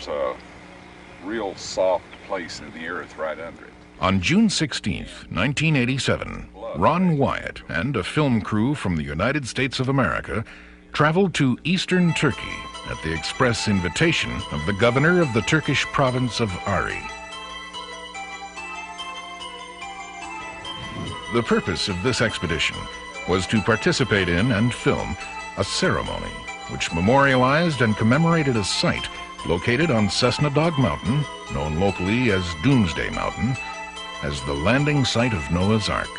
there's a real soft place in the earth right under it. On June 16th, 1987, Ron Wyatt and a film crew from the United States of America traveled to eastern Turkey at the express invitation of the governor of the Turkish province of Ari. The purpose of this expedition was to participate in and film a ceremony which memorialized and commemorated a site located on Cessna Dog Mountain, known locally as Doomsday Mountain, as the landing site of Noah's Ark.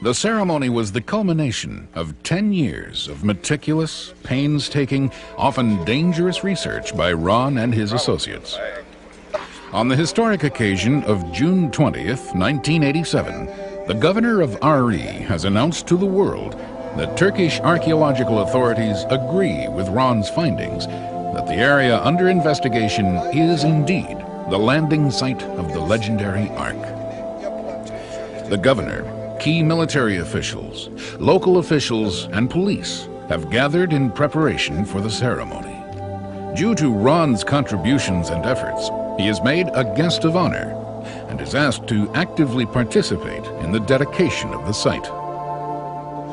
The ceremony was the culmination of 10 years of meticulous, painstaking, often dangerous research by Ron and his associates. On the historic occasion of June 20th, 1987, the governor of Ari has announced to the world that Turkish archaeological authorities agree with Ron's findings that the area under investigation is indeed the landing site of the legendary Ark. The governor, key military officials, local officials, and police have gathered in preparation for the ceremony. Due to Ron's contributions and efforts, he is made a guest of honor and is asked to actively participate in the dedication of the site.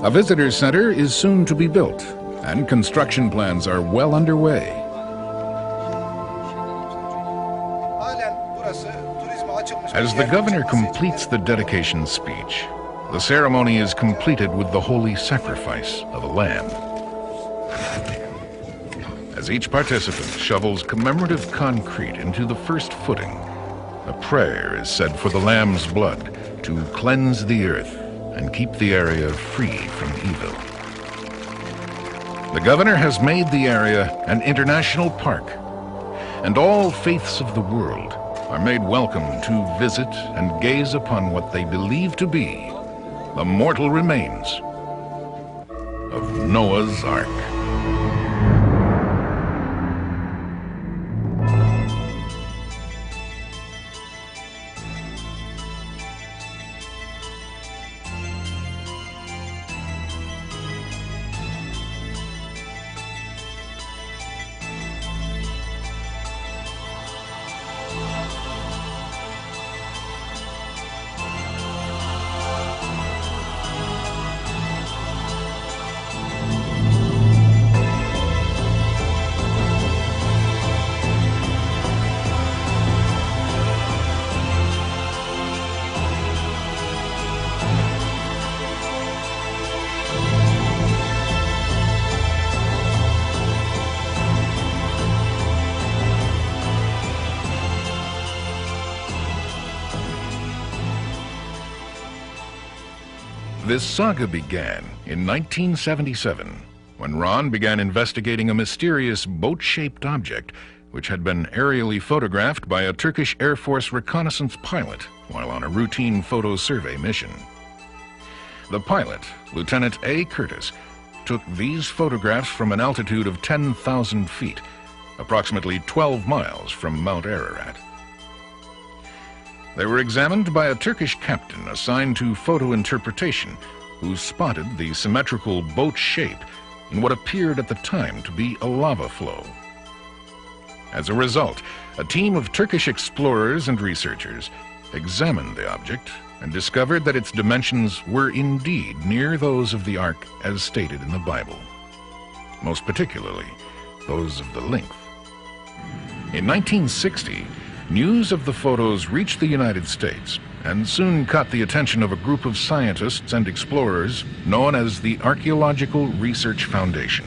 A visitor center is soon to be built, and construction plans are well underway. As the governor completes the dedication speech, the ceremony is completed with the holy sacrifice of a lamb. As each participant shovels commemorative concrete into the first footing, a prayer is said for the lamb's blood to cleanse the earth and keep the area free from evil. The governor has made the area an international park, and all faiths of the world are made welcome to visit and gaze upon what they believe to be the mortal remains of Noah's Ark. This saga began in 1977, when Ron began investigating a mysterious boat-shaped object which had been aerially photographed by a Turkish Air Force reconnaissance pilot while on a routine photo survey mission. The pilot, Lieutenant A. Curtis, took these photographs from an altitude of 10,000 feet, approximately 12 miles from Mount Ararat. They were examined by a Turkish captain assigned to photo interpretation, who spotted the symmetrical boat shape in what appeared at the time to be a lava flow. As a result, a team of Turkish explorers and researchers examined the object and discovered that its dimensions were indeed near those of the Ark as stated in the Bible, most particularly those of the length. In 1960, news of the photos reached the United States and soon caught the attention of a group of scientists and explorers known as the Archaeological Research Foundation.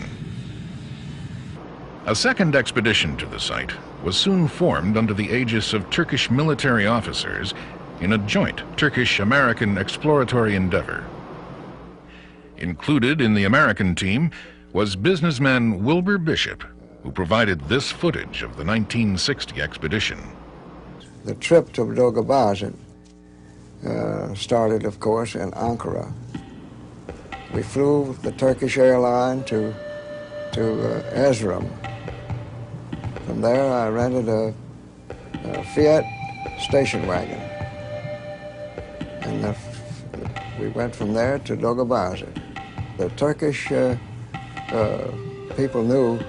A second expedition to the site was soon formed under the aegis of Turkish military officers in a joint Turkish-American exploratory endeavor. Included in the American team was businessman Wilbur Bishop, who provided this footage of the 1960 expedition. The trip to Dolgabazit started, of course, in Ankara. We flew the Turkish airline to Erzurum. From there, I rented a Fiat station wagon, and we went from there to Dolgabazit. The Turkish people knew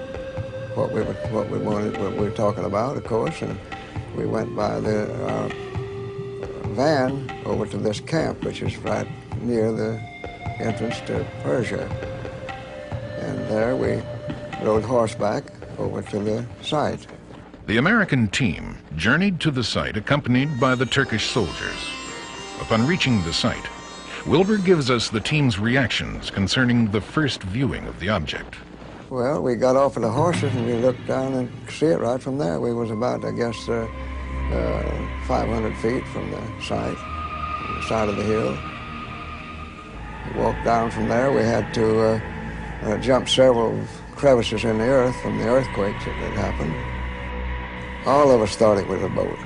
what we were talking about, of course, and we went by the van over to this camp, which is right near the entrance to Persia. And there we rode horseback over to the site. The American team journeyed to the site accompanied by the Turkish soldiers. Upon reaching the site, Wilbur gives us the team's reactions concerning the first viewing of the object. Well, we got off of the horses and we looked down and could see it right from there. We was about, I guess, 500 feet from the site, on the side of the hill. We walked down from there. We had to jump several crevices in the earth from the earthquakes that had happened. All of us thought it was a boat.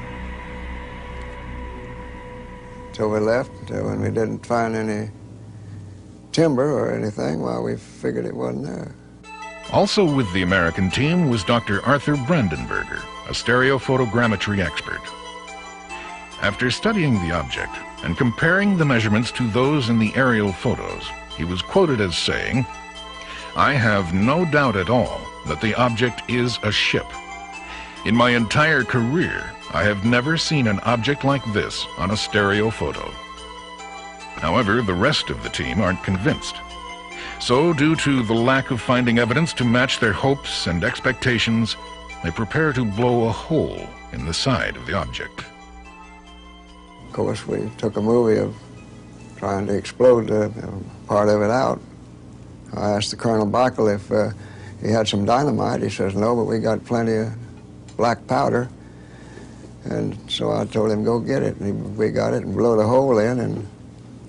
So we left. When we didn't find any timber or anything, well, we figured it wasn't there. Also with the American team was Dr. Arthur Brandenberger, a stereophotogrammetry expert. After studying the object and comparing the measurements to those in the aerial photos, he was quoted as saying, "I have no doubt at all that the object is a ship. In my entire career, I have never seen an object like this on a stereo photo." However, the rest of the team aren't convinced. So, due to the lack of finding evidence to match their hopes and expectations, they prepare to blow a hole in the side of the object. Of course, we took a movie of trying to explode part of it out. I asked the Colonel Bockel if he had some dynamite. He says, "No, but we got plenty of black powder." And so I told him, "Go get it." And we got it and blew the hole in. And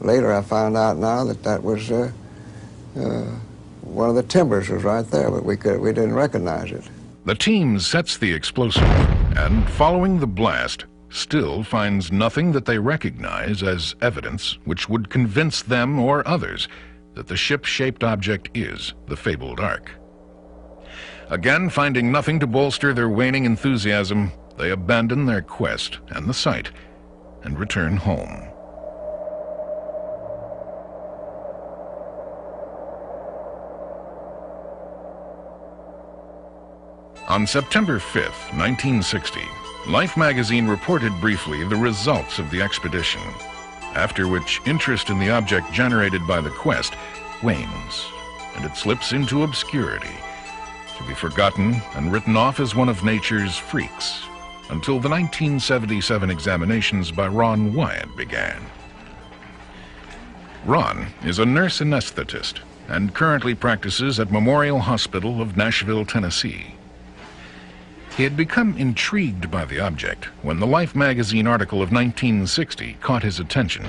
later I found out now that that was one of the timbers was right there, but we didn't recognize it. The team sets the explosive and, following the blast, still finds nothing that they recognize as evidence which would convince them or others that the ship-shaped object is the fabled Ark. Again, finding nothing to bolster their waning enthusiasm, they abandon their quest and the site and return home. On September 5th, 1960, Life magazine reported briefly the results of the expedition, after which interest in the object generated by the quest wanes, and it slips into obscurity, to be forgotten and written off as one of nature's freaks, until the 1977 examinations by Ron Wyatt began. Ron is a nurse anesthetist and currently practices at Memorial Hospital of Nashville, Tennessee. He had become intrigued by the object when the Life magazine article of 1960 caught his attention.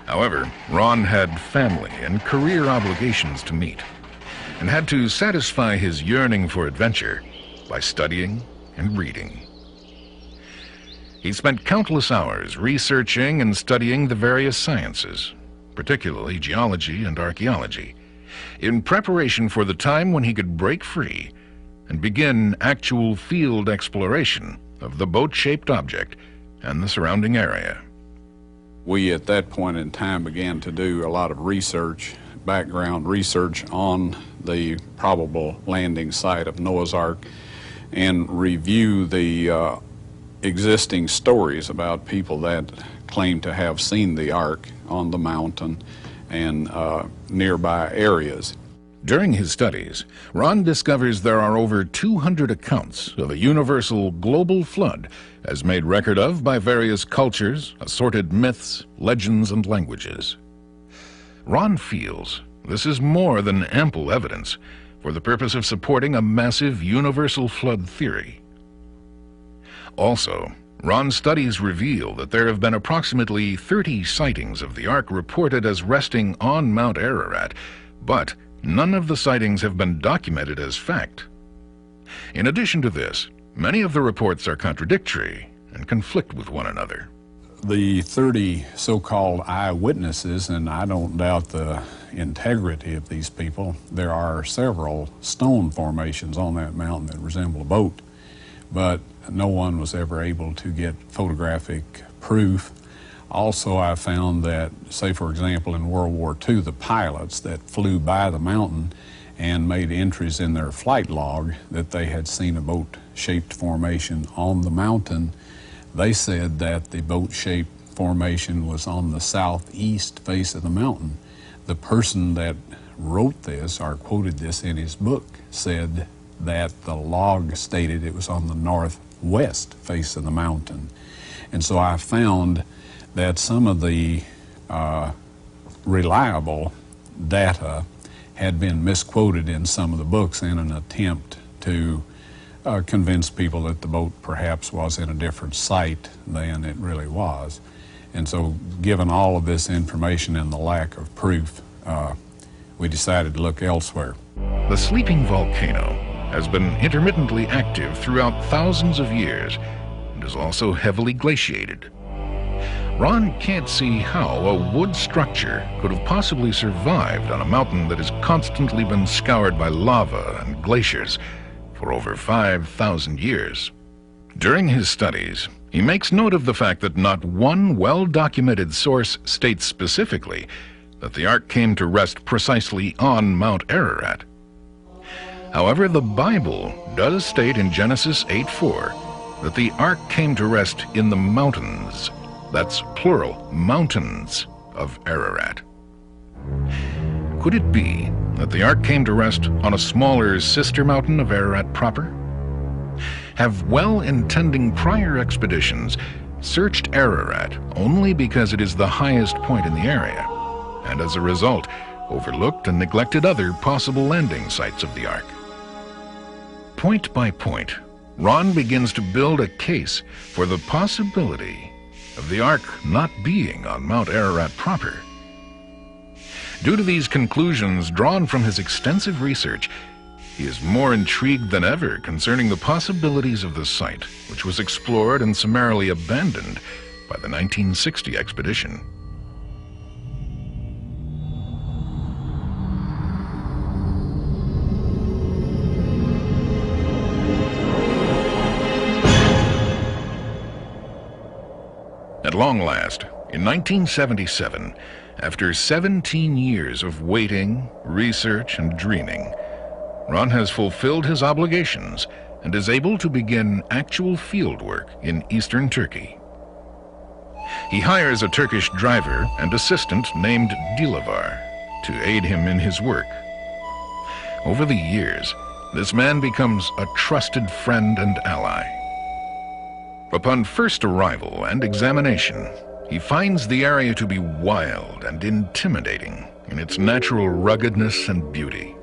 However, Ron had family and career obligations to meet and had to satisfy his yearning for adventure by studying and reading. He spent countless hours researching and studying the various sciences, particularly geology and archaeology, in preparation for the time when he could break free and begin actual field exploration of the boat-shaped object and the surrounding area. We at that point in time began to do a lot of research, background research on the probable landing site of Noah's Ark, and review the existing stories about people that claim to have seen the Ark on the mountain and nearby areas. During his studies, Ron discovers there are over 200 accounts of a universal global flood as made record of by various cultures, assorted myths, legends, and languages. Ron feels this is more than ample evidence for the purpose of supporting a massive universal flood theory. Also, Ron's studies reveal that there have been approximately 30 sightings of the Ark reported as resting on Mount Ararat, but none of the sightings have been documented as fact. In addition to this, many of the reports are contradictory and conflict with one another. The 30 so-called eyewitnesses, and I don't doubt the integrity of these people, there are several stone formations on that mountain that resemble a boat, but no one was ever able to get photographic proof. Also, I found that, say for example, in World War II, the pilots that flew by the mountain and made entries in their flight log that they had seen a boat-shaped formation on the mountain. They said that the boat-shaped formation was on the southeast face of the mountain. The person that wrote this, or quoted this in his book, said that the log stated it was on the northwest face of the mountain. And so I found that some of the reliable data had been misquoted in some of the books in an attempt to convince people that the boat perhaps was in a different site than it really was. And so, given all of this information and the lack of proof, we decided to look elsewhere. The sleeping volcano has been intermittently active throughout thousands of years and is also heavily glaciated. Ron can't see how a wood structure could have possibly survived on a mountain that has constantly been scoured by lava and glaciers for over 5,000 years. During his studies, he makes note of the fact that not one well-documented source states specifically that the Ark came to rest precisely on Mount Ararat. However, the Bible does state in Genesis 8:4 that the Ark came to rest in the mountains, that's plural, mountains of Ararat. Could it be that the Ark came to rest on a smaller sister mountain of Ararat proper? Have well-intending prior expeditions searched Ararat only because it is the highest point in the area, and as a result, overlooked and neglected other possible landing sites of the Ark? Point by point, Ron begins to build a case for the possibility of the Ark not being on Mount Ararat proper. Due to these conclusions drawn from his extensive research, he is more intrigued than ever concerning the possibilities of the site, which was explored and summarily abandoned by the 1960 expedition. At long last, in 1977, after 17 years of waiting, research, and dreaming, Ron has fulfilled his obligations and is able to begin actual field work in eastern Turkey. He hires a Turkish driver and assistant named Dilavar to aid him in his work. Over the years, this man becomes a trusted friend and ally. Upon first arrival and examination, he finds the area to be wild and intimidating in its natural ruggedness and beauty.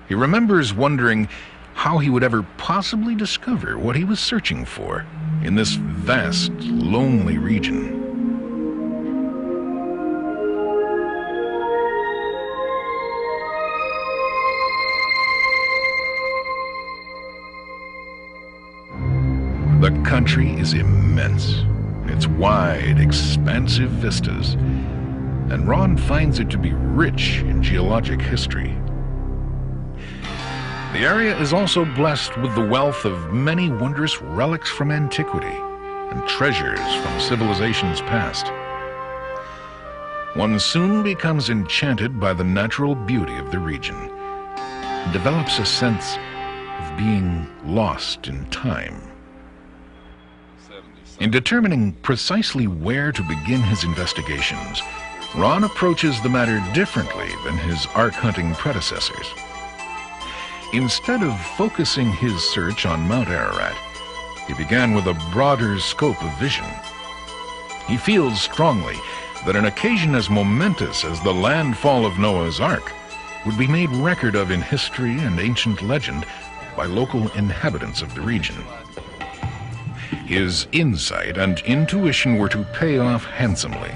He remembers wondering how he would ever possibly discover what he was searching for in this vast, lonely region. The country is immense, its wide, expansive vistas, and Ron finds it to be rich in geologic history. The area is also blessed with the wealth of many wondrous relics from antiquity and treasures from civilizations past. One soon becomes enchanted by the natural beauty of the region and develops a sense of being lost in time. In determining precisely where to begin his investigations, Ron approaches the matter differently than his Ark hunting predecessors. Instead of focusing his search on Mount Ararat, he began with a broader scope of vision. He feels strongly that an occasion as momentous as the landfall of Noah's Ark would be made record of in history and ancient legend by local inhabitants of the region. His insight and intuition were to pay off handsomely.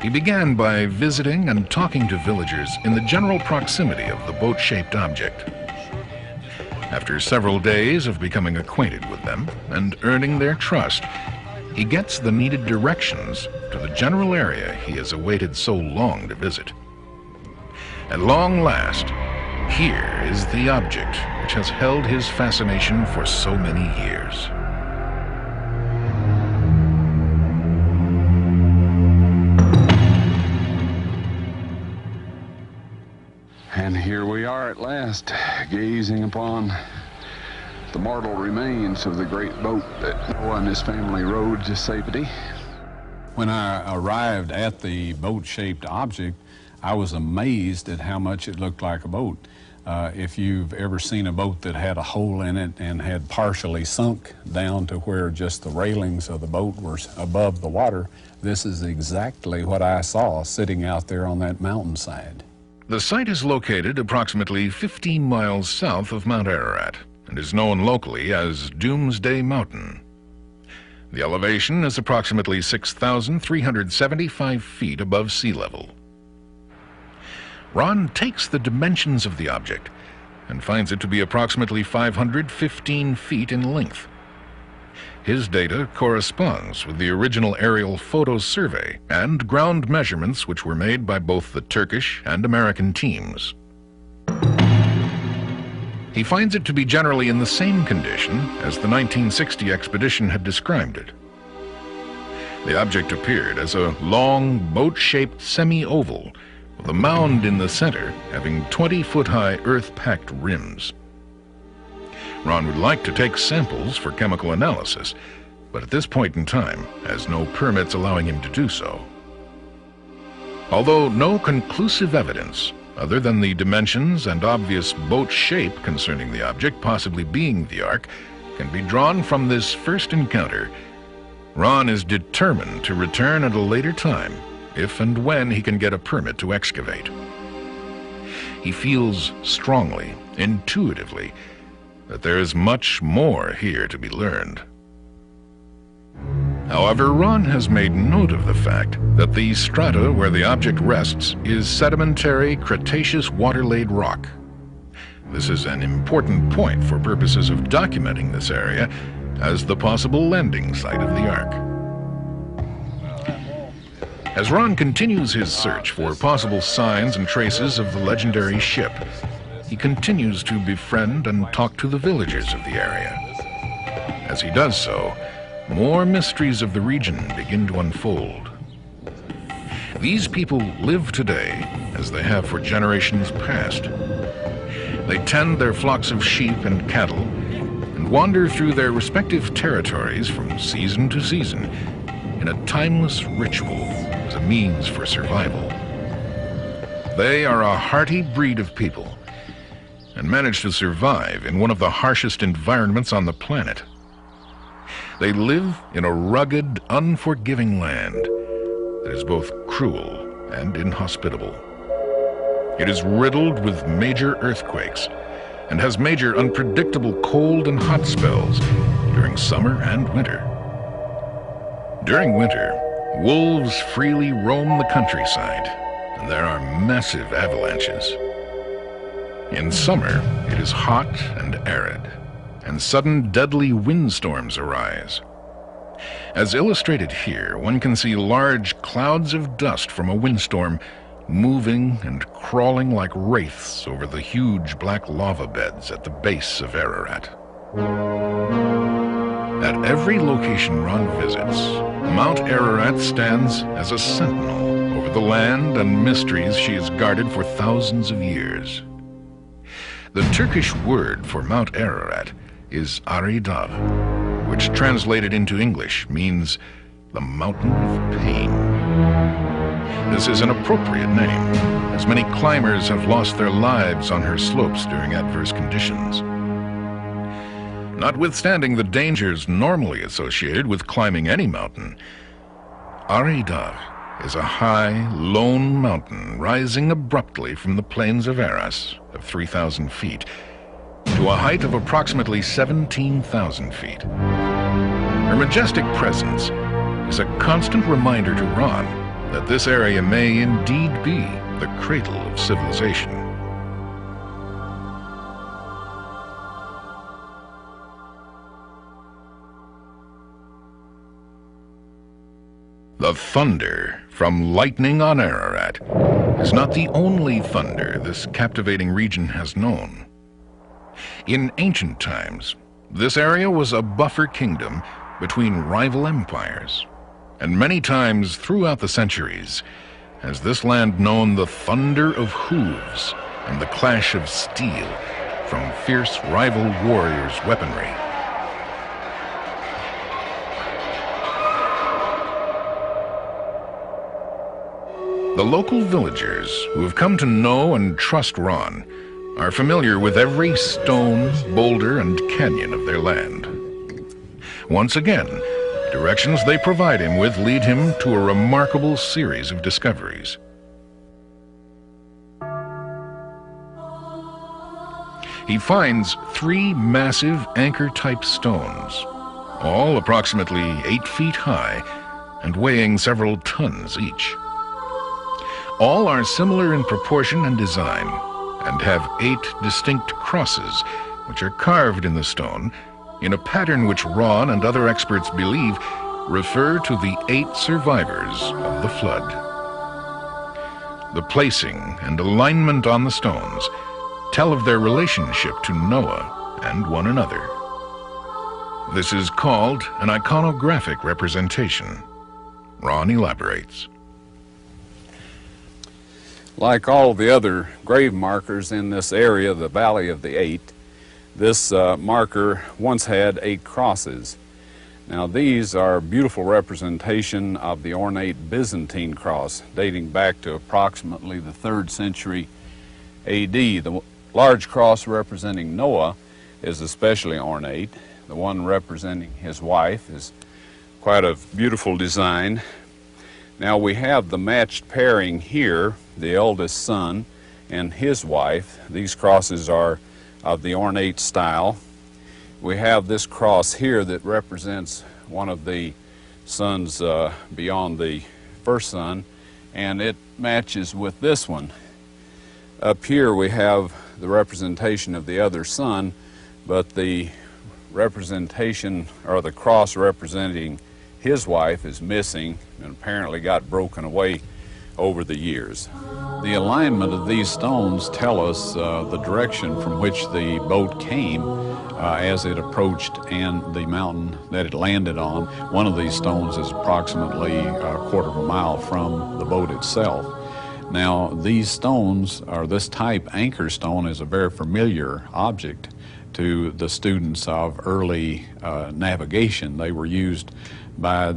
He began by visiting and talking to villagers in the general proximity of the boat-shaped object. After several days of becoming acquainted with them and earning their trust, he gets the needed directions to the general area he has awaited so long to visit. At long last, here is the object which has held his fascination for so many years. And here we are at last, gazing upon the mortal remains of the great boat that Noah and his family rode to safety. When I arrived at the boat-shaped object, I was amazed at how much it looked like a boat. If you've ever seen a boat that had a hole in it and had partially sunk down to where just the railings of the boat were above the water, this is exactly what I saw sitting out there on that mountainside. The site is located approximately 15 miles south of Mount Ararat and is known locally as Doomsday Mountain. The elevation is approximately 6,375 feet above sea level. Ron takes the dimensions of the object and finds it to be approximately 515 feet in length. His data corresponds with the original aerial photo survey and ground measurements which were made by both the Turkish and American teams. He finds it to be generally in the same condition as the 1960 expedition had described it. The object appeared as a long, boat-shaped semi-oval with a mound in the center having 20-foot-high earth-packed rims. Ron would like to take samples for chemical analysis, but at this point in time has no permits allowing him to do so. Although no conclusive evidence, other than the dimensions and obvious boat shape concerning the object possibly being the Ark, can be drawn from this first encounter, Ron is determined to return at a later time if and when he can get a permit to excavate. He feels strongly, intuitively, that there is much more here to be learned. However, Ron has made note of the fact that the strata where the object rests is sedimentary Cretaceous water-laid rock. This is an important point for purposes of documenting this area as the possible landing site of the Ark. As Ron continues his search for possible signs and traces of the legendary ship, he continues to befriend and talk to the villagers of the area. As he does so, more mysteries of the region begin to unfold. These people live today as they have for generations past. They tend their flocks of sheep and cattle and wander through their respective territories from season to season in a timeless ritual as a means for survival. They are a hardy breed of people and manage to survive in one of the harshest environments on the planet. They live in a rugged, unforgiving land that is both cruel and inhospitable. It is riddled with major earthquakes and has major unpredictable cold and hot spells during summer and winter. During winter, wolves freely roam the countryside, and there are massive avalanches. In summer, it is hot and arid, and sudden deadly windstorms arise. As illustrated here, one can see large clouds of dust from a windstorm moving and crawling like wraiths over the huge black lava beds at the base of Ararat. At every location Ron visits, Mount Ararat stands as a sentinel over the land and mysteries she has guarded for thousands of years. The Turkish word for Mount Ararat is Aridav, which translated into English means the Mountain of Pain. This is an appropriate name, as many climbers have lost their lives on her slopes during adverse conditions. Notwithstanding the dangers normally associated with climbing any mountain, Aridav is a high, lone mountain rising abruptly from the plains of Aras of 3,000 feet to a height of approximately 17,000 feet. Her majestic presence is a constant reminder to Ron that this area may indeed be the cradle of civilization. The thunder from lightning on Ararat is not the only thunder this captivating region has known. In ancient times, this area was a buffer kingdom between rival empires, and many times throughout the centuries has this land known the thunder of hooves and the clash of steel from fierce rival warriors' weaponry. The local villagers who have come to know and trust Ron are familiar with every stone, boulder, and canyon of their land. Once again, directions they provide him with lead him to a remarkable series of discoveries. He finds 3 massive anchor-type stones, all approximately 8 feet high and weighing several tons each. All are similar in proportion and design and have 8 distinct crosses, which are carved in the stone in a pattern which Ron and other experts believe refer to the 8 survivors of the flood. The placing and alignment on the stones tell of their relationship to Noah and one another. This is called an iconographic representation. Ron elaborates. Like all the other grave markers in this area, the Valley of the Eight, this marker once had 8 crosses. Now these are a beautiful representation of the ornate Byzantine cross dating back to approximately the 3rd century AD. The large cross representing Noah is especially ornate. The one representing his wife is quite a beautiful design. Now we have the matched pairing here, the eldest son and his wife. These crosses are of the ornate style. We have this cross here that represents one of the sons beyond the first son, and it matches with this one. Up here we have the representation of the other son, but the representation, or the cross representing his wife, is missing and apparently got broken away over the years. The alignment of these stones tell us the direction from which the boat came as it approached and the mountain that it landed on. One of these stones is approximately a quarter of a mile from the boat itself. Now these stones, or this type anchor stone, is a very familiar object to the students of early navigation. They were used by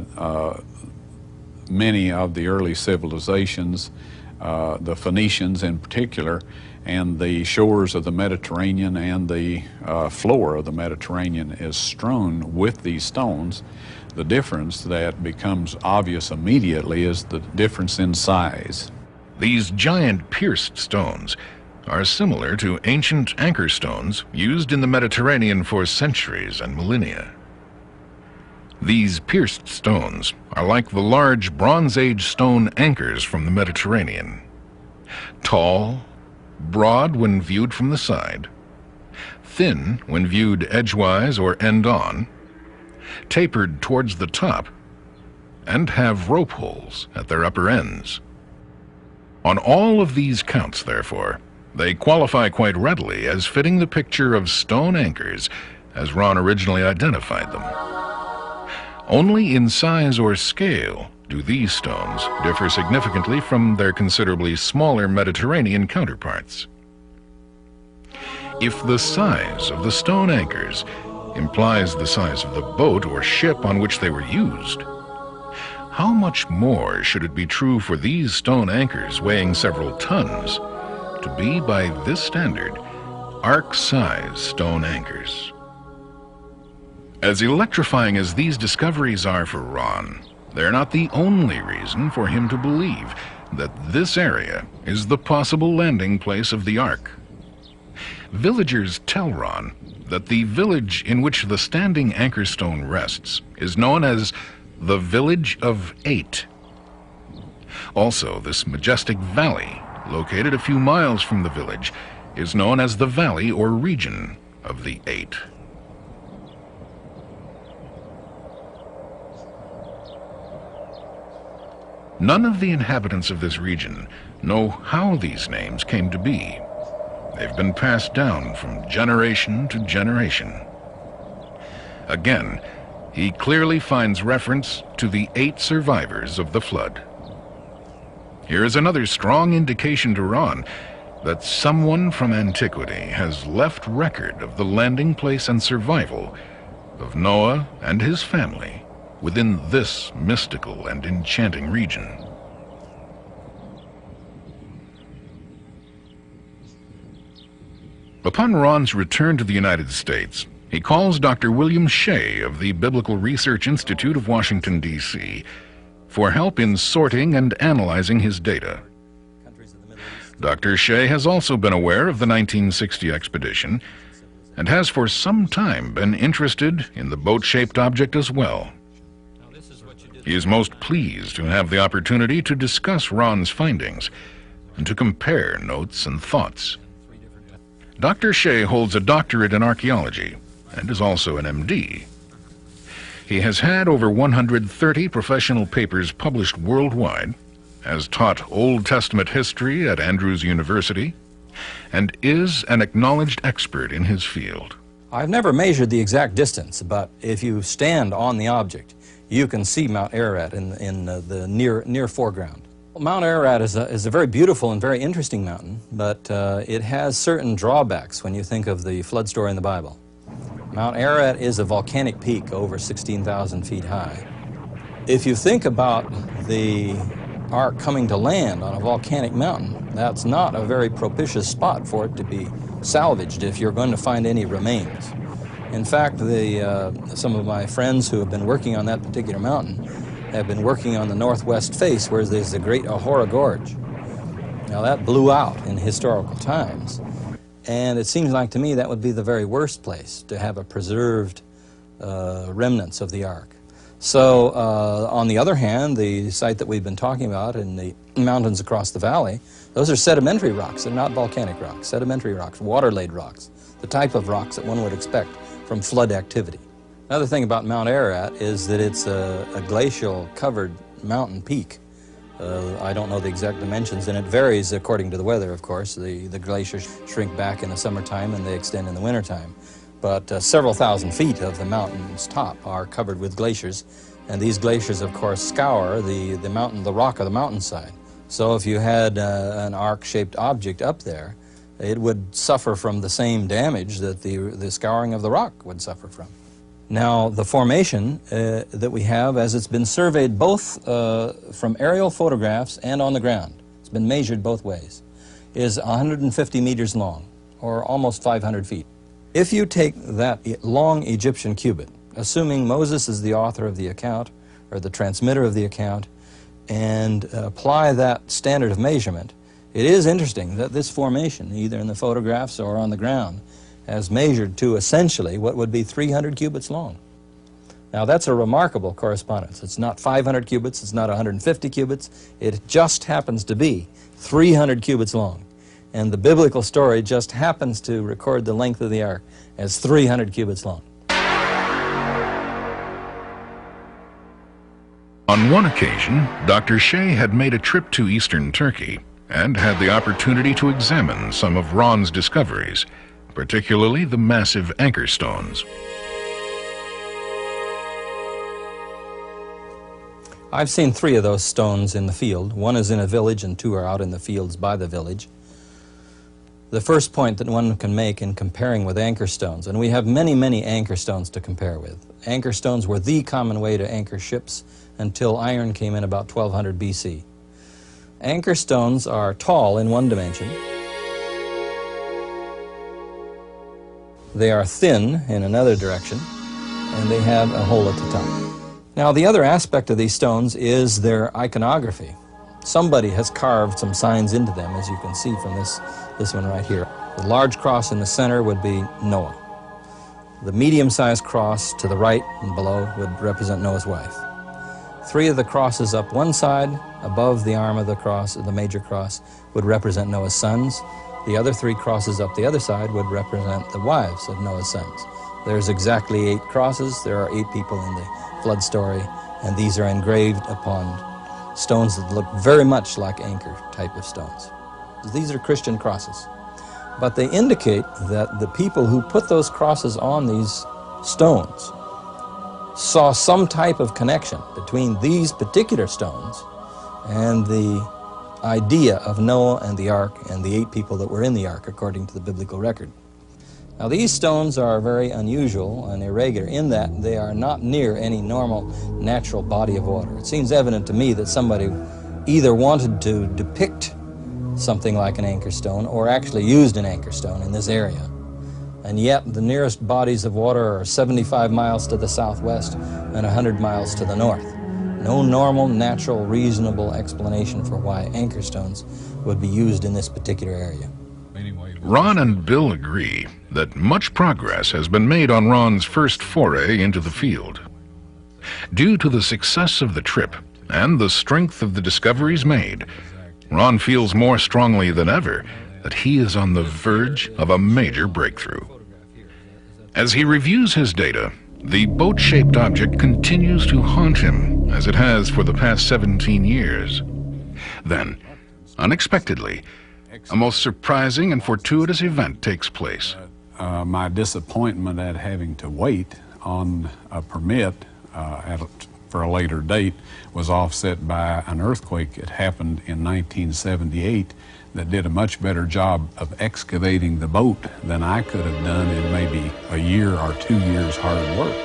many of the early civilizations, the Phoenicians in particular, and the shores of the Mediterranean and the floor of the Mediterranean is strewn with these stones. The difference that becomes obvious immediately is the difference in size. These giant pierced stones are similar to ancient anchor stones used in the Mediterranean for centuries and millennia. These pierced stones are like the large Bronze Age stone anchors from the Mediterranean. Tall, broad when viewed from the side, thin when viewed edgewise or end-on, tapered towards the top, and have rope holes at their upper ends. On all of these counts, therefore, they qualify quite readily as fitting the picture of stone anchors as Ron originally identified them. Only in size or scale do these stones differ significantly from their considerably smaller Mediterranean counterparts. If the size of the stone anchors implies the size of the boat or ship on which they were used, how much more should it be true for these stone anchors weighing several tons to be, by this standard, ark-size stone anchors? As electrifying as these discoveries are for Ron, they're not the only reason for him to believe that this area is the possible landing place of the Ark. Villagers tell Ron that the village in which the standing anchor stone rests is known as the Village of Eight. Also, this majestic valley, located a few miles from the village, is known as the Valley or Region of the Eight. None of the inhabitants of this region know how these names came to be. They've been passed down from generation to generation. Again, he clearly finds reference to the 8 survivors of the flood. Here is another strong indication to Ron that someone from antiquity has left record of the landing place and survival of Noah and his family within this mystical and enchanting region. Upon Ron's return to the United States, he calls Dr. William Shea of the Biblical Research Institute of Washington, D.C., for help in sorting and analyzing his data. Dr. Shea has also been aware of the 1960 expedition and has for some time been interested in the boat-shaped object as well. He is most pleased to have the opportunity to discuss Ron's findings and to compare notes and thoughts. Dr. Shea holds a doctorate in archaeology and is also an MD. He has had over 130 professional papers published worldwide, has taught Old Testament history at Andrews University, and is an acknowledged expert in his field. I've never measured the exact distance, but if you stand on the object, you can see Mount Ararat in the near foreground. Mount Ararat is a very beautiful and very interesting mountain, but it has certain drawbacks when you think of the flood story in the Bible. Mount Ararat is a volcanic peak over 16,000 feet high. If you think about the ark coming to land on a volcanic mountain, that's not a very propitious spot for it to be salvaged if you're going to find any remains. In fact, some of my friends who have been working on that particular mountain have been working on the northwest face where there's the Great Ahura Gorge. Now that blew out in historical times, and it seems like to me that would be the very worst place to have a preserved remnants of the ark. So on the other hand, the site that we've been talking about in the mountains across the valley, those are sedimentary rocks. They're not volcanic rocks, sedimentary rocks, water-laid rocks, the type of rocks that one would expect from flood activity. Another thing about Mount Ararat is that it's a glacial-covered mountain peak. I don't know the exact dimensions, and it varies according to the weather, of course. The glaciers shrink back in the summertime and they extend in the wintertime. But several thousand feet of the mountain's top are covered with glaciers, and these glaciers, of course, scour the rock of the mountainside. So if you had an ark-shaped object up there, it would suffer from the same damage that the scouring of the rock would suffer from. Now, the formation that we have, as it's been surveyed both from aerial photographs and on the ground, it's been measured both ways, is 150 meters long, or almost 500 feet. If you take that long Egyptian cubit, assuming Moses is the author of the account, or the transmitter of the account, and apply that standard of measurement, it is interesting that this formation, either in the photographs or on the ground, has measured to essentially what would be 300 cubits long. Now that's a remarkable correspondence. It's not 500 cubits, it's not 150 cubits, it just happens to be 300 cubits long. And the biblical story just happens to record the length of the ark as 300 cubits long. On one occasion, Dr. Shea had made a trip to eastern Turkey and had the opportunity to examine some of Ron's discoveries, particularly the massive anchor stones. I've seen 3 of those stones in the field. One is in a village and 2 are out in the fields by the village. The first point that one can make in comparing with anchor stones, and we have many, many anchor stones to compare with. Anchor stones were the common way to anchor ships until iron came in about 1200 BC. Anchor stones are tall in one dimension. They are thin in another direction, and they have a hole at the top. Now, the other aspect of these stones is their iconography. Somebody has carved some signs into them, as you can see from this one right here. The large cross in the center would be Noah. The medium-sized cross to the right and below would represent Noah's wife. 3 of the crosses up one side, above the arm of the cross, the major cross, would represent Noah's sons. The other 3 crosses up the other side would represent the wives of Noah's sons. There's exactly 8 crosses. There are 8 people in the flood story, and these are engraved upon stones that look very much like anchor type of stones. These are Christian crosses, but they indicate that the people who put those crosses on these stones saw some type of connection between these particular stones and the idea of Noah and the ark and the 8 people that were in the ark according to the biblical record. Now these stones are very unusual and irregular in that they are not near any normal natural body of water. It seems evident to me that somebody either wanted to depict something like an anchor stone or actually used an anchor stone in this area. And yet the nearest bodies of water are 75 miles to the southwest and 100 miles to the north. No normal, natural, reasonable explanation for why anchor stones would be used in this particular area. Ron and Bill agree that much progress has been made on Ron's first foray into the field. Due to the success of the trip and the strength of the discoveries made, Ron feels more strongly than ever that he is on the verge of a major breakthrough. As he reviews his data, the boat-shaped object continues to haunt him as it has for the past 17 years. Then, unexpectedly, a most surprising and fortuitous event takes place. My disappointment at having to wait on a permit for a later date was offset by an earthquake that happened in 1978 that did a much better job of excavating the boat than I could have done in maybe a year or 2 years hard work.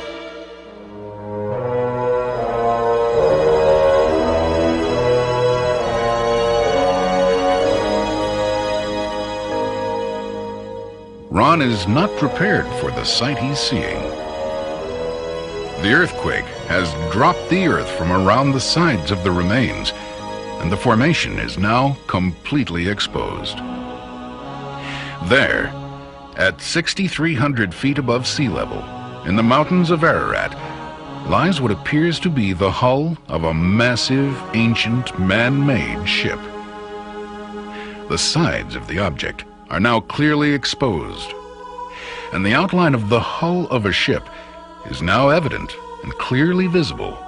Ron is not prepared for the sight he's seeing. The earthquake has dropped the earth from around the sides of the remains, and the formation is now completely exposed. There, at 6,300 feet above sea level, in the mountains of Ararat, lies what appears to be the hull of a massive, ancient, man-made ship. The sides of the object are now clearly exposed, and the outline of the hull of a ship is now evident and clearly visible.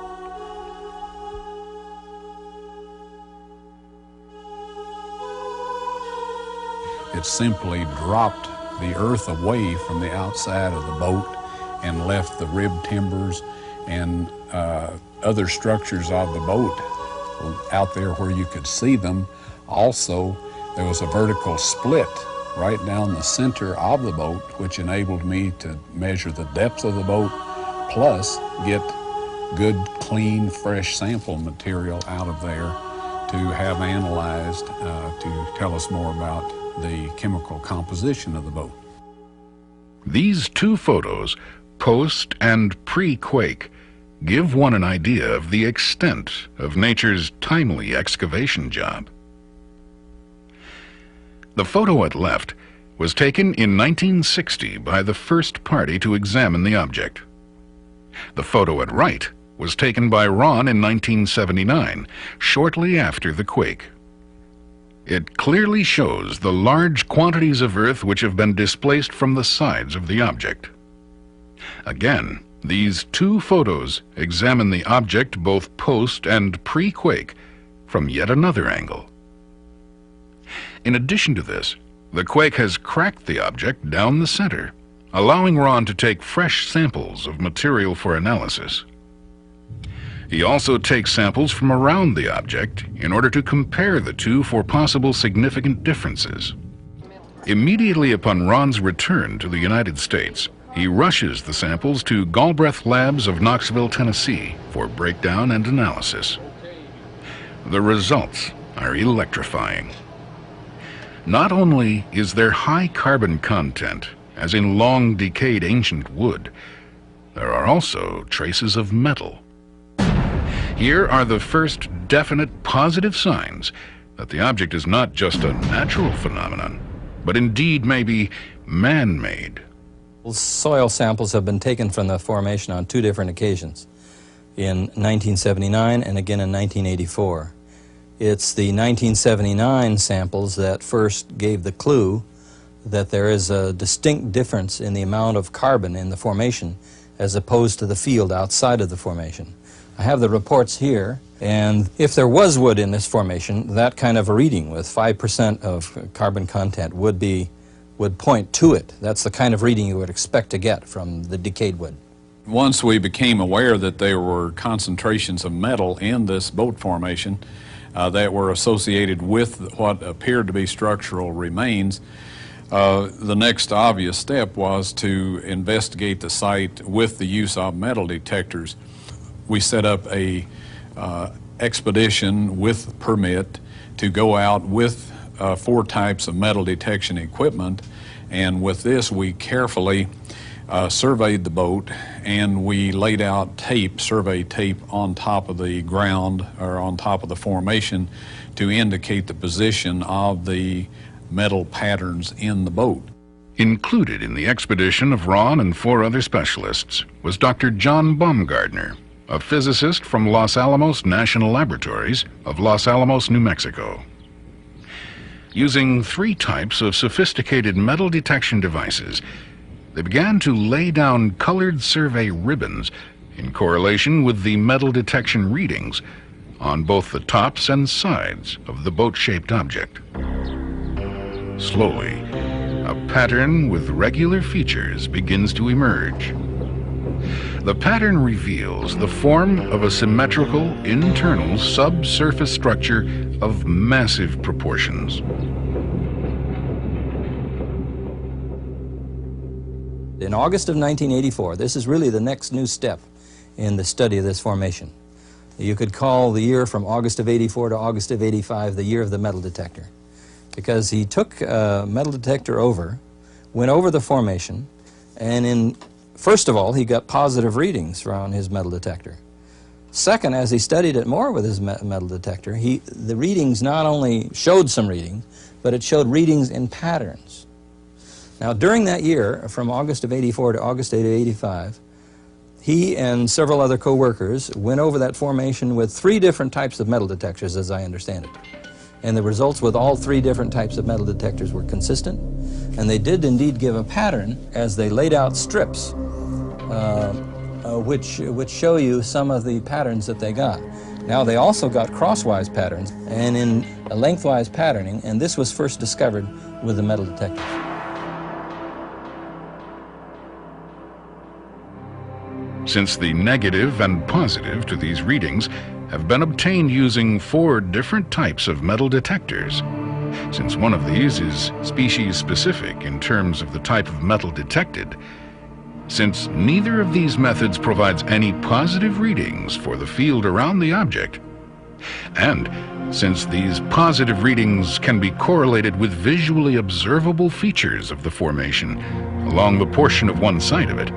It simply dropped the earth away from the outside of the boat and left the rib timbers and other structures of the boat out there where you could see them. Also, there was a vertical split right down the center of the boat, which enabled me to measure the depth of the boat, plus get good, clean, fresh sample material out of there to have analyzed to tell us more about the chemical composition of the boat. These two photos, post and pre-quake, give one an idea of the extent of nature's timely excavation job. The photo at left was taken in 1960 by the first party to examine the object. The photo at right was taken by Ron in 1979, shortly after the quake. It clearly shows the large quantities of earth which have been displaced from the sides of the object. Again, these two photos examine the object both post and pre-quake from yet another angle. In addition to this, the quake has cracked the object down the center, allowing Ron to take fresh samples of material for analysis. He also takes samples from around the object in order to compare the two for possible significant differences. Immediately upon Ron's return to the United States, he rushes the samples to Galbraith Labs of Knoxville, Tennessee for breakdown and analysis. The results are electrifying. Not only is there high carbon content, as in long decayed ancient wood, there are also traces of metal. Here are the first definite positive signs that the object is not just a natural phenomenon, but indeed may be man-made. Soil samples have been taken from the formation on 2 different occasions, in 1979 and again in 1984. It's the 1979 samples that first gave the clue that there is a distinct difference in the amount of carbon in the formation as opposed to the field outside of the formation. I have the reports here, and if there was wood in this formation, that kind of a reading with 5% of carbon content would point to it. That's the kind of reading you would expect to get from the decayed wood. Once we became aware that there were concentrations of metal in this boat formation, that were associated with what appeared to be structural remains. The next obvious step was to investigate the site with the use of metal detectors. We set up a expedition with permit to go out with 4 types of metal detection equipment, and with this we carefully surveyed the boat, and we laid out survey tape on top of the ground or on top of the formation to indicate the position of the metal patterns in the boat. Included in the expedition of Ron and 4 other specialists was Dr. John Baumgardner, a physicist from Los Alamos National Laboratories of Los Alamos, New Mexico. Using 3 types of sophisticated metal detection devices, they began to lay down colored survey ribbons in correlation with the metal detection readings on both the tops and sides of the boat-shaped object. Slowly, a pattern with regular features begins to emerge. The pattern reveals the form of a symmetrical internal subsurface structure of massive proportions. In August of 1984, this is really the next new step in the study of this formation. You could call the year from August of 84 to August of 85 the year of the metal detector, because he took a metal detector went over the formation, and first of all, he got positive readings from his metal detector. Second, as he studied it more with his metal detector, the readings not only showed some readings, but it showed readings in patterns. Now, during that year, from August of 84 to August of 85, he and several other co-workers went over that formation with 3 different types of metal detectors, as I understand it. And the results with all 3 different types of metal detectors were consistent, and they did indeed give a pattern as they laid out strips which show you some of the patterns that they got. Now, they also got crosswise patterns and in a lengthwise patterning, and this was first discovered with the metal detectors. Since the negative and positive to these readings have been obtained using 4 different types of metal detectors, since one of these is species-specific in terms of the type of metal detected, since neither of these methods provides any positive readings for the field around the object, and since these positive readings can be correlated with visually observable features of the formation along the portion of one side of it,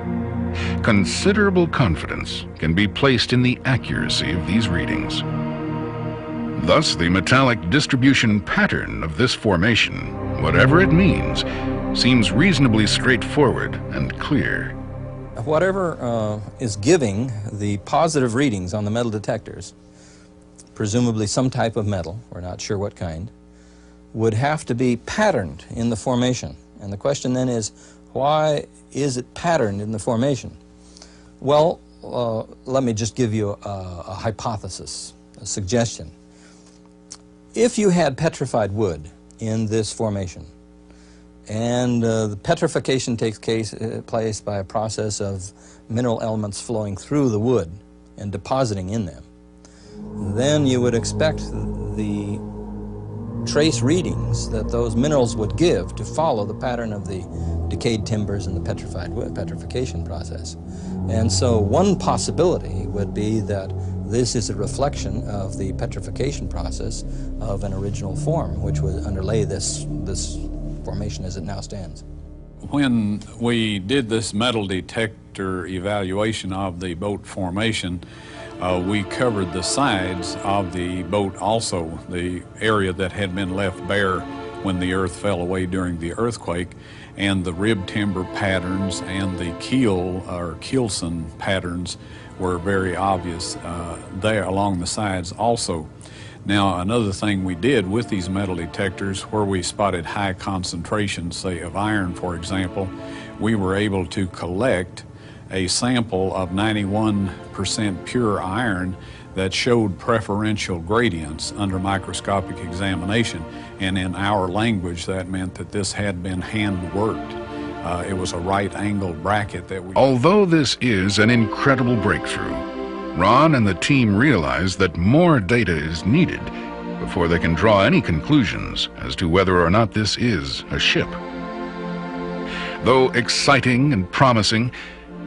considerable confidence can be placed in the accuracy of these readings. Thus, the metallic distribution pattern of this formation, whatever it means, seems reasonably straightforward and clear. Whatever is giving the positive readings on the metal detectors, presumably some type of metal, we're not sure what kind, would have to be patterned in the formation. And the question then is, why is it patterned in the formation? Well, let me just give you a hypothesis, a suggestion. If you had petrified wood in this formation, and the petrification takes place by a process of mineral elements flowing through the wood and depositing in them, then you would expect the trace readings that those minerals would give to follow the pattern of the decayed timbers and the petrified wood, petrification process. And so one possibility would be that this is a reflection of the petrification process of an original form, which would underlay this formation as it now stands. When we did this metal detector evaluation of the boat formation, we covered the sides of the boat also, the area that had been left bare when the earth fell away during the earthquake, and the rib timber patterns and the keel or keelson patterns were very obvious there along the sides also. Now, another thing we did with these metal detectors, where we spotted high concentrations, say of iron, for example, we were able to collect a sample of 91% pure iron that showed preferential gradients under microscopic examination. And in our language, that meant that this had been hand-worked. It was a right-angled bracket that we... Although this is an incredible breakthrough, Ron and the team realize that more data is needed before they can draw any conclusions as to whether or not this is a ship. Though exciting and promising,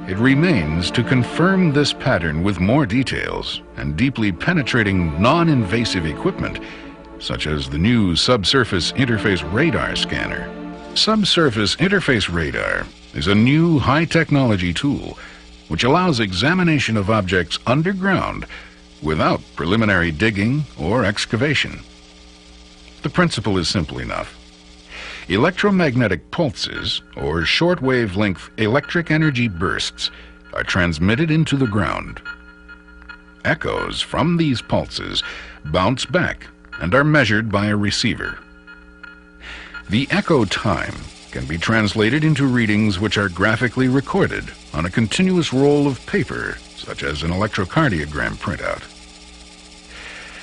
it remains to confirm this pattern with more details and deeply penetrating non-invasive equipment, such as the new Subsurface Interface Radar Scanner. Subsurface Interface Radar is a new high-technology tool which allows examination of objects underground without preliminary digging or excavation. The principle is simple enough. Electromagnetic pulses, or short-wave-length electric energy bursts, are transmitted into the ground. Echoes from these pulses bounce back and are measured by a receiver. The echo time can be translated into readings which are graphically recorded on a continuous roll of paper, such as an electrocardiogram printout.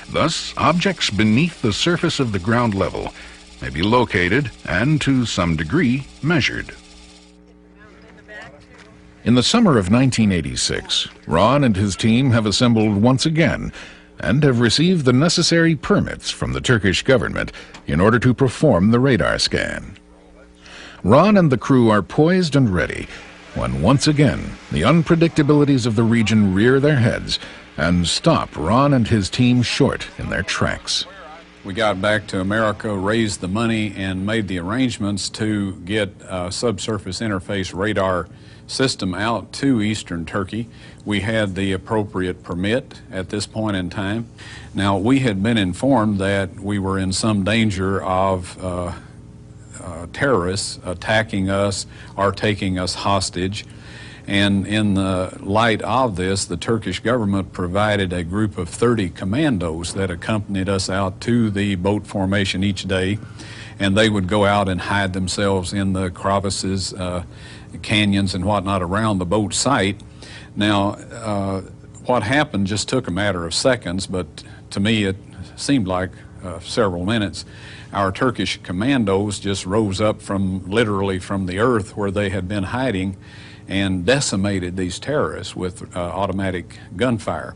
Thus, objects beneath the surface of the ground level may be located and, to some degree, measured. In the summer of 1986, Ron and his team have assembled once again and have received the necessary permits from the Turkish government in order to perform the radar scan. Ron and the crew are poised and ready when once again the unpredictabilities of the region rear their heads and stop Ron and his team short in their tracks. We got back to America, raised the money, and made the arrangements to get a subsurface interface radar system out to eastern Turkey. We had the appropriate permit at this point in time. Now, we had been informed that we were in some danger of terrorists attacking us or taking us hostage. And in the light of this, the Turkish government provided a group of 30 commandos that accompanied us out to the boat formation each day, and they would go out and hide themselves in the crevices, canyons and whatnot around the boat site. Now, what happened just took a matter of seconds, but to me it seemed like several minutes. Our Turkish commandos just rose up literally from the earth where they had been hiding and decimated these terrorists with automatic gunfire.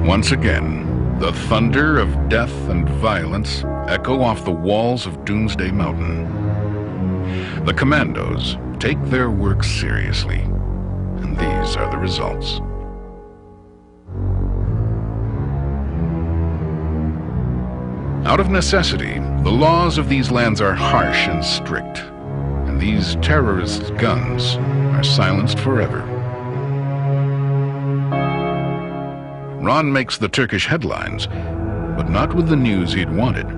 Once again, the thunder of death and violence echo off the walls of Doomsday Mountain. The commandos take their work seriously, and these are the results. Out of necessity, the laws of these lands are harsh and strict, and these terrorists' guns are silenced forever. Ron makes the Turkish headlines, but not with the news he'd wanted.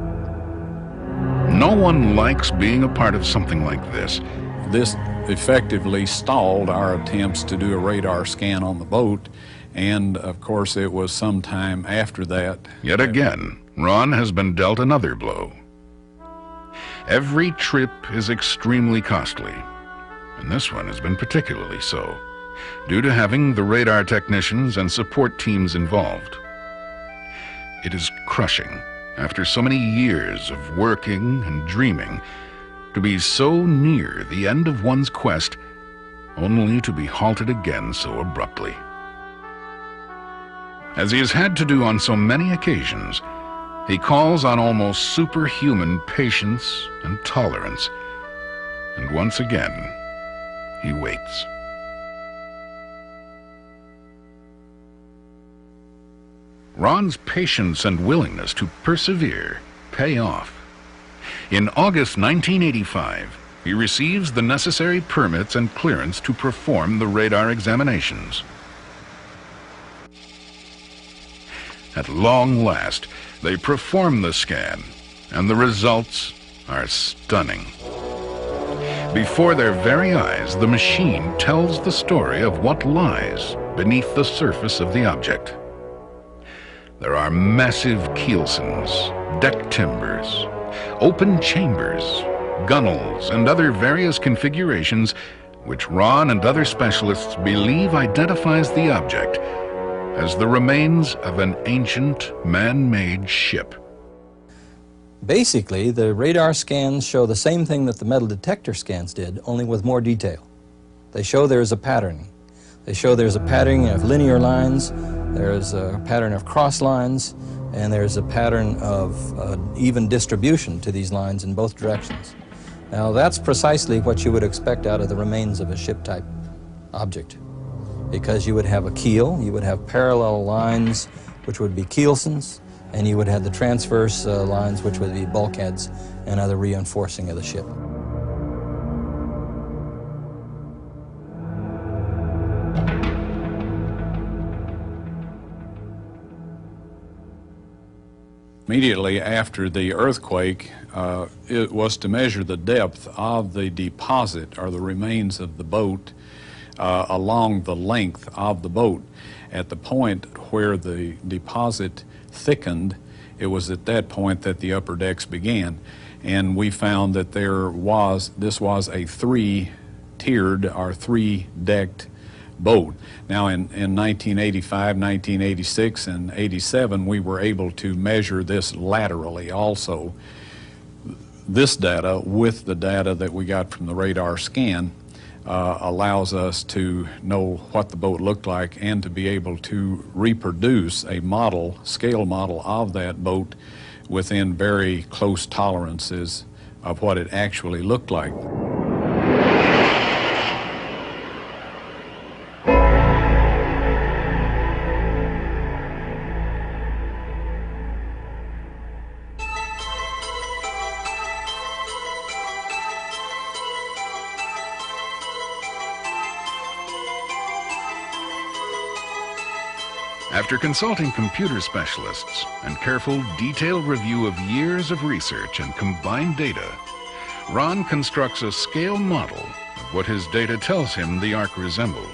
No one likes being a part of something like this. This effectively stalled our attempts to do a radar scan on the boat, and of course it was some time after that. Yet again, Ron has been dealt another blow. Every trip is extremely costly, and this one has been particularly so, due to having the radar technicians and support teams involved. It is crushing, after so many years of working and dreaming, to be so near the end of one's quest, only to be halted again so abruptly. As he has had to do on so many occasions, he calls on almost superhuman patience and tolerance, and once again, he waits. Ron's patience and willingness to persevere pay off. In August 1985, he receives the necessary permits and clearance to perform the radar examinations. At long last, they perform the scan, and the results are stunning. Before their very eyes, the machine tells the story of what lies beneath the surface of the object. There are massive keelsons, deck timbers, open chambers, gunnels, and other various configurations which Ron and other specialists believe identifies the object as the remains of an ancient man-made ship. Basically, the radar scans show the same thing that the metal detector scans did, only with more detail. They show there's a pattern. They show there's a pattern of linear lines, there's a pattern of cross lines, and there's a pattern of even distribution to these lines in both directions. Now that's precisely what you would expect out of the remains of a ship-type object, because you would have a keel, you would have parallel lines which would be keelsons, and you would have the transverse lines which would be bulkheads and other reinforcing of the ship. Immediately after the earthquake, it was to measure the depth of the deposit or the remains of the boat along the length of the boat. At the point where the deposit thickened, it was at that point that the upper decks began. And we found that this was a three-tiered or three-decked boat. Now in 1985, 1986, and 87, we were able to measure this laterally also. This data, with the data that we got from the radar scan, allows us to know what the boat looked like and to be able to reproduce a model, scale model of that boat within very close tolerances of what it actually looked like. After consulting computer specialists and careful, detailed review of years of research and combined data, Ron constructs a scale model of what his data tells him the Ark resembled.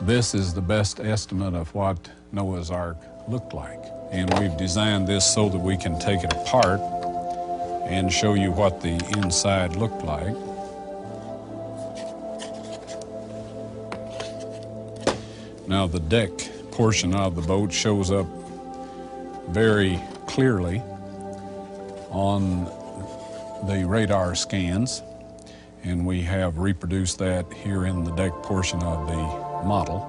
This is the best estimate of what Noah's Ark looked like. And we've designed this so that we can take it apart and show you what the inside looked like. Now the deck portion of the boat shows up very clearly on the radar scans, and we have reproduced that here in the deck portion of the model.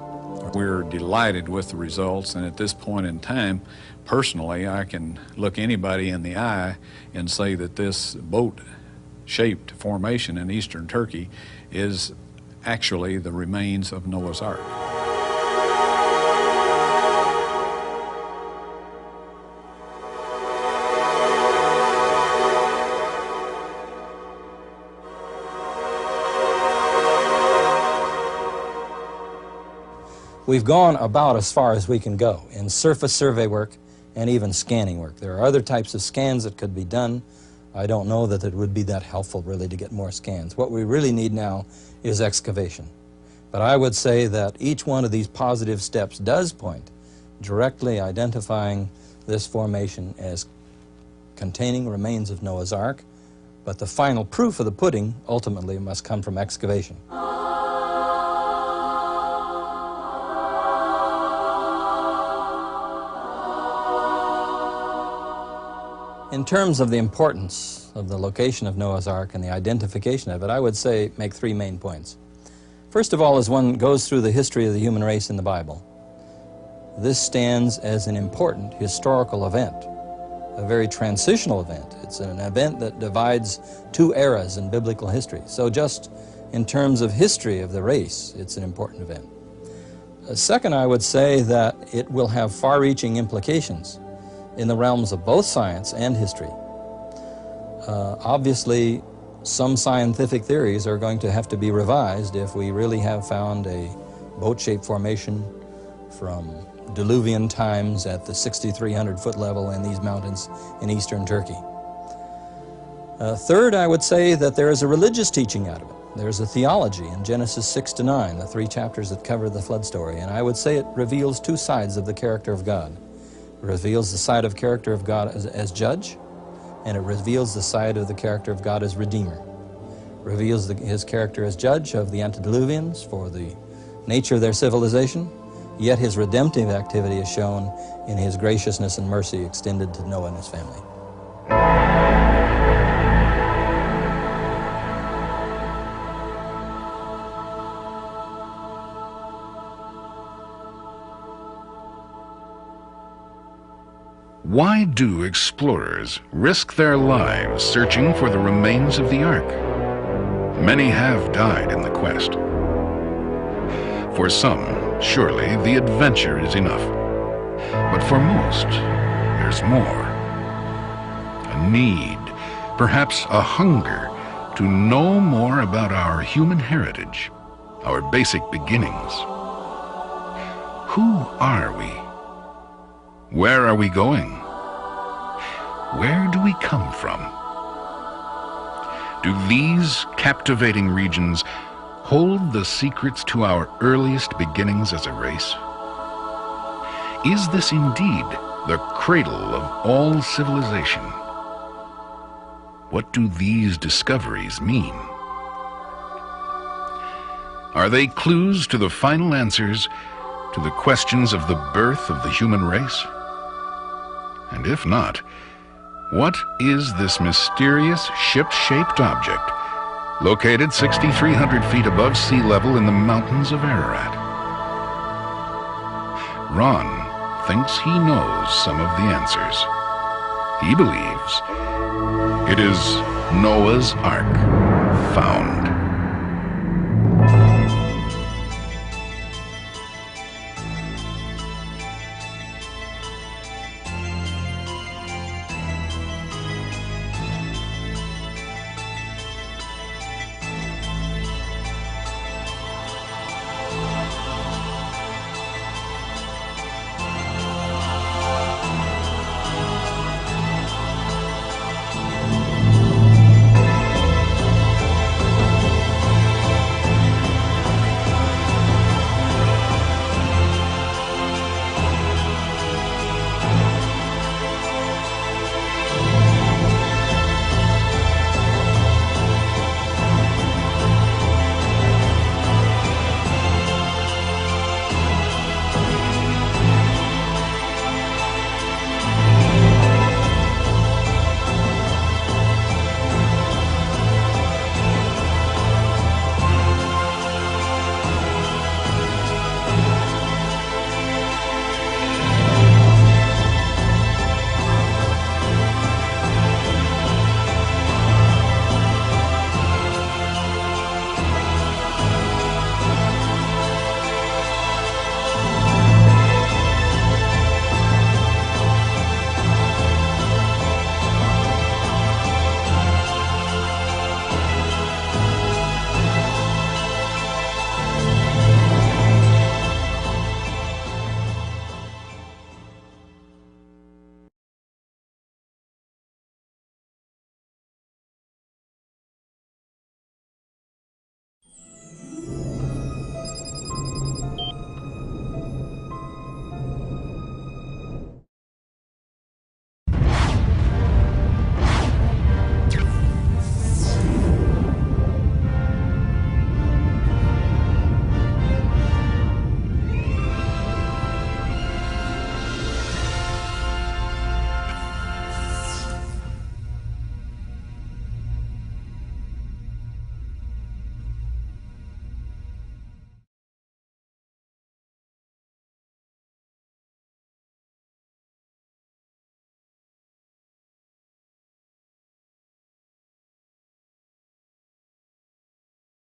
We're delighted with the results, and at this point in time, personally, I can look anybody in the eye and say that this boat-shaped formation in eastern Turkey is actually the remains of Noah's Ark. We've gone about as far as we can go in surface survey work and even scanning work. There are other types of scans that could be done. I don't know that it would be that helpful really to get more scans. What we really need now is excavation. But I would say that each one of these positive steps does point directly identifying this formation as containing remains of Noah's Ark, but the final proof of the pudding ultimately must come from excavation. In terms of the importance of the location of Noah's Ark and the identification of it, I would say make three main points. First of all, as one goes through the history of the human race in the Bible, this stands as an important historical event, a very transitional event. It's an event that divides two eras in biblical history. So just in terms of history of the race, it's an important event. Second, I would say that it will have far-reaching implications in the realms of both science and history. Obviously, some scientific theories are going to have to be revised if we really have found a boat-shaped formation from Diluvian times at the 6,300-foot level in these mountains in eastern Turkey. Third, I would say that there is a religious teaching out of it. There's a theology in Genesis 6 to 9, the 3 chapters that cover the flood story, and I would say it reveals 2 sides of the character of God. It reveals the side of character of God as judge, and it reveals the side of the character of God as redeemer. It reveals his character as judge of the antediluvians for the nature of their civilization, yet his redemptive activity is shown in his graciousness and mercy extended to Noah and his family. Why do explorers risk their lives searching for the remains of the Ark? Many have died in the quest. For some, surely the adventure is enough. But for most, there's more. A need, perhaps a hunger, to know more about our human heritage, our basic beginnings. Who are we? Where are we going? Where do we come from? Do these captivating regions hold the secrets to our earliest beginnings as a race? Is this indeed the cradle of all civilization? What do these discoveries mean? Are they clues to the final answers to the questions of the birth of the human race? And if not, what is this mysterious ship-shaped object located 6,300 feet above sea level in the mountains of Ararat? Ron thinks he knows some of the answers. He believes it is Noah's Ark found.